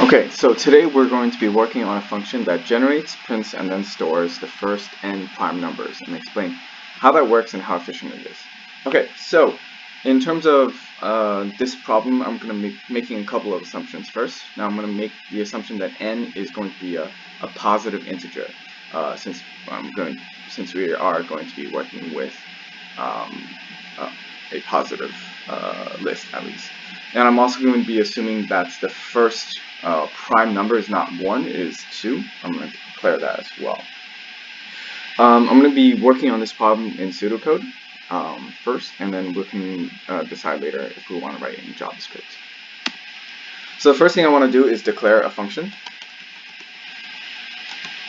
Okay, so today we're going to be working on a function that generates, prints, and then stores the first n prime numbers and explain how that works and how efficient it is. Okay, so in terms of this problem, I'm going to be making a couple of assumptions first. Now I'm going to make the assumption that n is going to be a positive integer, since we are going to be working with a positive list at least. And I'm also going to be assuming that the first prime number is not 1, it is 2. I'm going to declare that as well. I'm going to be working on this problem in pseudocode first, and then we can decide later if we want to write in JavaScript. So the first thing I want to do is declare a function.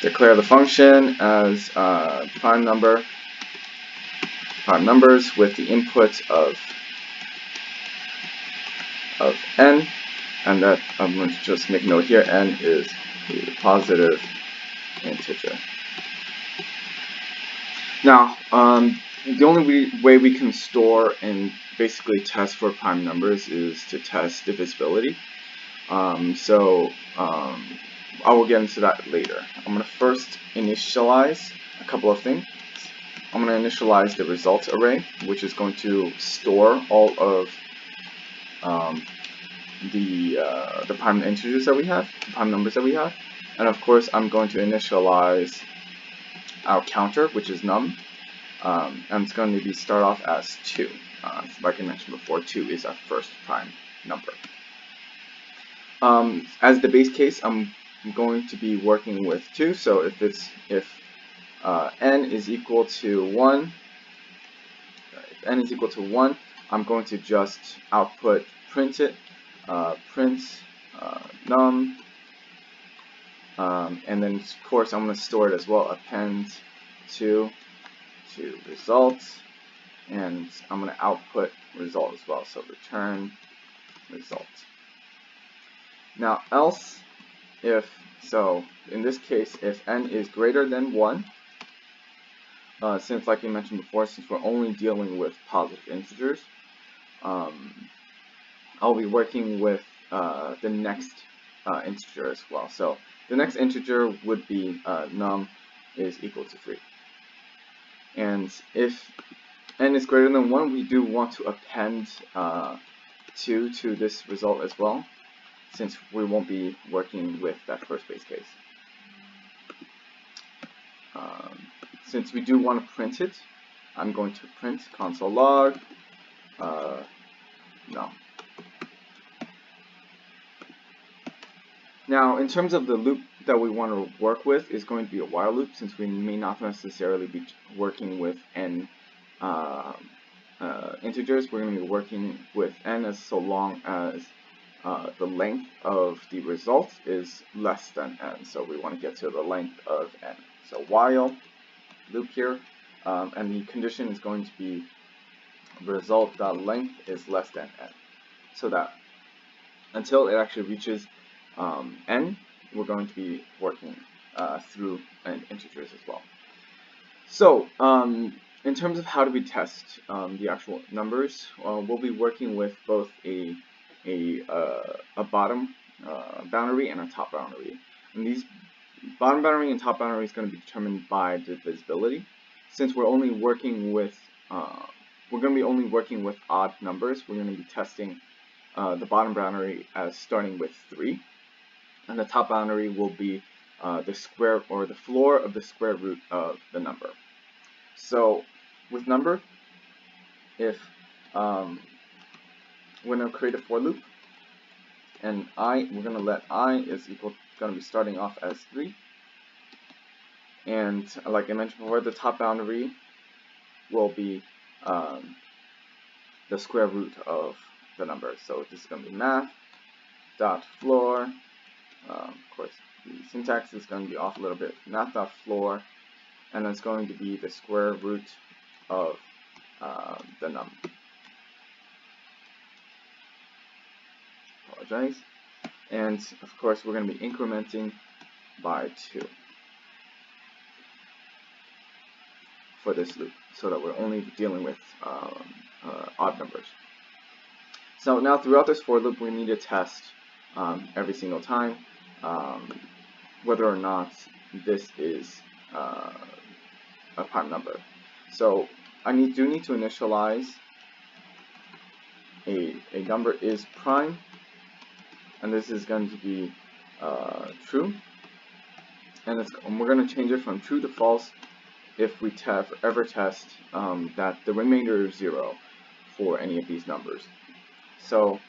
Declare the function as prime numbers with the input of n, and that I'm going to just make a note here, n is a positive integer. Now, the only way we can store and basically test for prime numbers is to test divisibility. I will get into that later. I'm going to first initialize a couple of things. I'm going to initialize the results array, which is going to store all of the prime integers that we have, prime numbers that we have, and of course I'm going to initialize our counter, which is num, and it's going to be start off as 2. Like I mentioned before, 2 is our first prime number. As the base case, I'm going to be working with 2. So if n is equal to 1, I'm going to just output print it. Print num, and then of course I'm going to store it as well. Append to results, and I'm going to output result as well. So return result. Now else in this case, if n is greater than 1, since like you mentioned before, since we're only dealing with positive integers, I'll be working with the next integer as well. So the next integer would be num is equal to 3. And if n is greater than 1, we do want to append 2 to this result as well, since we won't be working with that first base case. Since we do want to print it, I'm going to print console log num. Now, in terms of the loop that we want to work with, is going to be a while loop, since we may not necessarily be working with n integers. We're going to be working with n as so long as the length of the result is less than n. So we want to get to the length of n. So while loop here, and the condition is going to be result.length is less than n. So that until it actually reaches n, we're going to be working through integers as well. So in terms of how do we test the actual numbers, we'll be working with both a bottom boundary and a top boundary. And these bottom boundary and top boundary is going to be determined by divisibility. Since we're only working with odd numbers, we're going to be testing the bottom boundary as starting with 3, and the top boundary will be the square or the floor of the square root of the number. So with number, if we're going to create a for loop, and we're going to let I is going to be starting off as 3, and like I mentioned before, the top boundary will be the square root of the number. So this is going to be math.floor. Of course, the syntax is going to be off a little bit. Math.floor, and it's going to be the square root of the num. Apologize. And of course, we're going to be incrementing by 2 for this loop, so that we're only dealing with odd numbers. So now throughout this for loop, we need to test every single time, whether or not this is a prime number. So I do need to initialize a number is prime, and this is going to be true, and we're going to change it from true to false if we ever test that the remainder is 0 for any of these numbers. So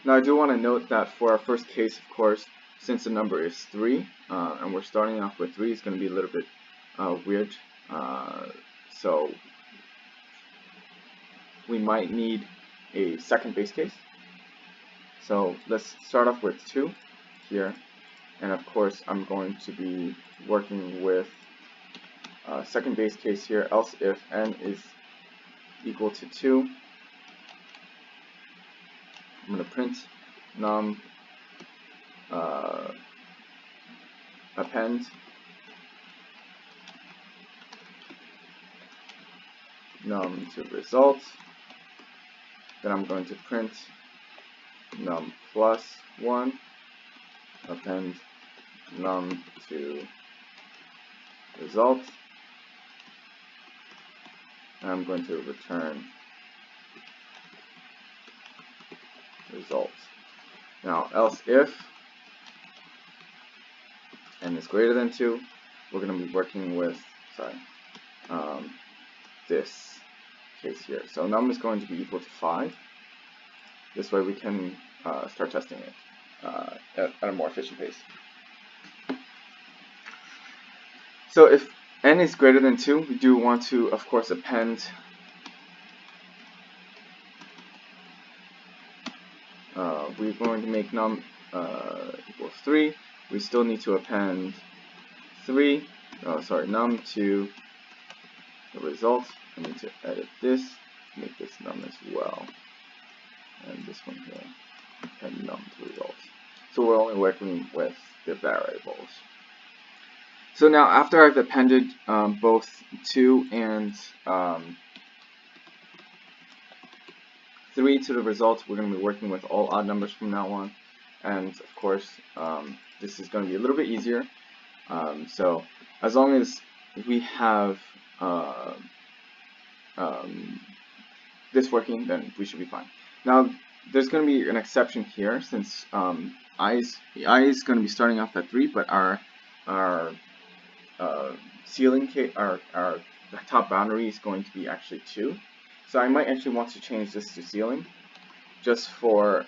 now I do want to note that for our first case, of course, since the number is 3, and we're starting off with 3, it's going to be a little bit weird. So we might need a second base case. So let's start off with 2 here, and of course I'm going to be working with second base case here, else if n is equal to 2, I'm going to print num append num to result. Then I'm going to print num plus 1, append num to result, and I'm going to return result. Now, else if n is greater than 2, we're going to be working with, this case here. So num is going to be equal to 5. This way we can start testing it at a more efficient pace. So if n is greater than 2, we do want to, of course, append we're going to make num equals 3. We still need to append num to the result. I need to edit this, make this num as well, and this one here, append num to result. So we're only working with the variables. So now after I've appended both 2 and 3 to the result, we're going to be working with all odd numbers from now on, and of course this is going to be a little bit easier. So as long as we have this working, then we should be fine. Now there's going to be an exception here, since I is going to be starting off at 3, but our ceiling case, our top boundary is going to be actually 2. So I might actually want to change this to ceiling, just for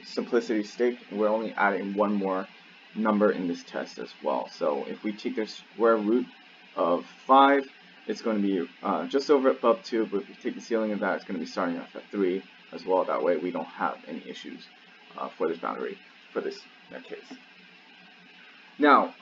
simplicity's sake. We're only adding one more number in this test as well. So if we take the square root of 5, it's going to be just over above 2, but if we take the ceiling of that, it's going to be starting off at 3 as well. That way we don't have any issues for this boundary, for this case. Now,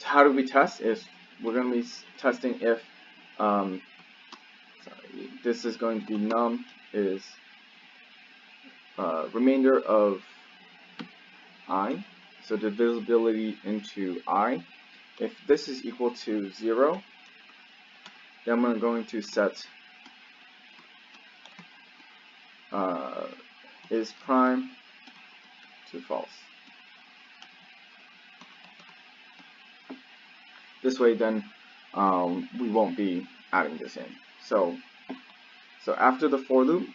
how do we test? Is we're going to be testing if this is going to be num is remainder of I, so divisibility into I. If this is equal to 0, then we're going to set is prime to false. This way then we won't be adding this in. So after the for loop,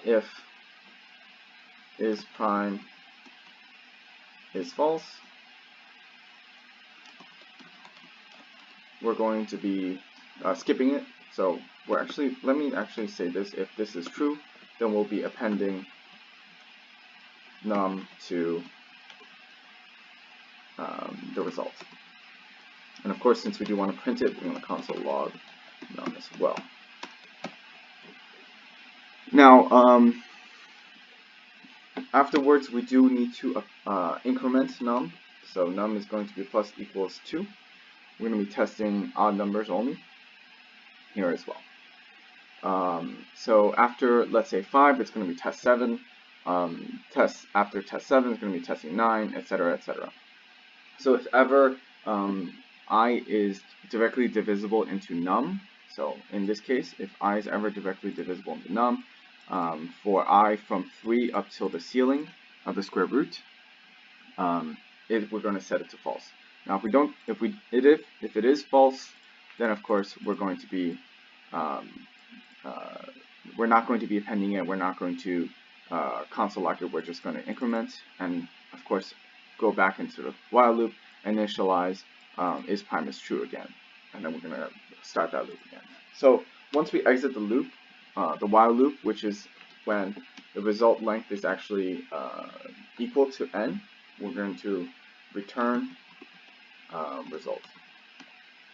if is prime is false, we're going to be skipping it. So let me actually say this: if this is true, then we'll be appending num to the result. And of course, since we do want to print it, we're going to console log num as well. Now, afterwards, we do need to increment num. So num is going to be plus equals 2. We're going to be testing odd numbers only here as well. So after, let's say 5, it's going to be test 7. After test 7, it's going to be testing 9, etc., etc. So if ever I is directly divisible into num, So in this case, if I is ever directly divisible into num, for I from 3 up till the ceiling of the square root, we're going to set it to false. Now, if we don't, if it is false, then of course we're going to be we're not going to be appending it. We're not going to console lock it. We're just going to increment and of course go back into the while loop, initialize is prime is true again, and then we're going to start that loop again. So once we exit the loop, the while loop, which is when the result length is actually equal to n, we're going to return result.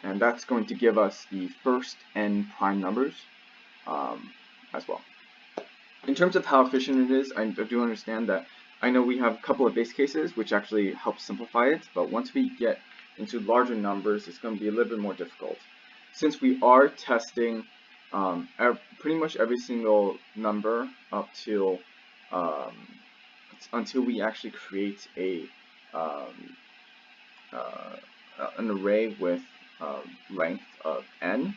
And that's going to give us the first n prime numbers as well. In terms of how efficient it is, I do understand that I know we have a couple of base cases which actually help simplify it, but once we get into larger numbers, it's going to be a little bit more difficult. Since we are testing pretty much every single number up till until we actually create an array with length of n,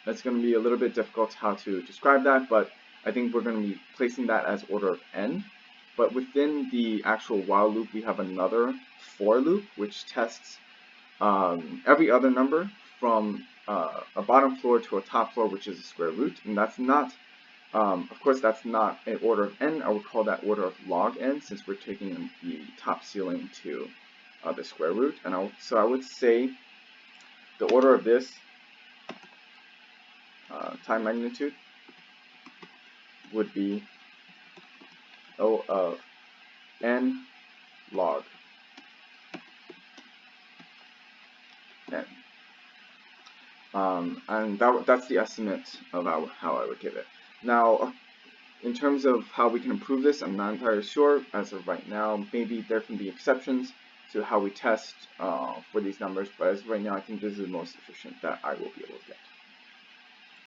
that's going to be a little bit difficult how to describe that, but I think we're going to be placing that as order of n. But within the actual while loop, we have another for loop which tests every other number from a bottom floor to a top floor, which is a square root, and that's not, of course, that's not an order of n. I would call that order of log n, since we're taking the top ceiling to the square root. And so I would say the order of this time magnitude would be O of n log n. And that's the estimate of how I would give it. Now, in terms of how we can improve this, I'm not entirely sure as of right now. Maybe there can be exceptions to how we test for these numbers, but as of right now, I think this is the most efficient that I will be able to get.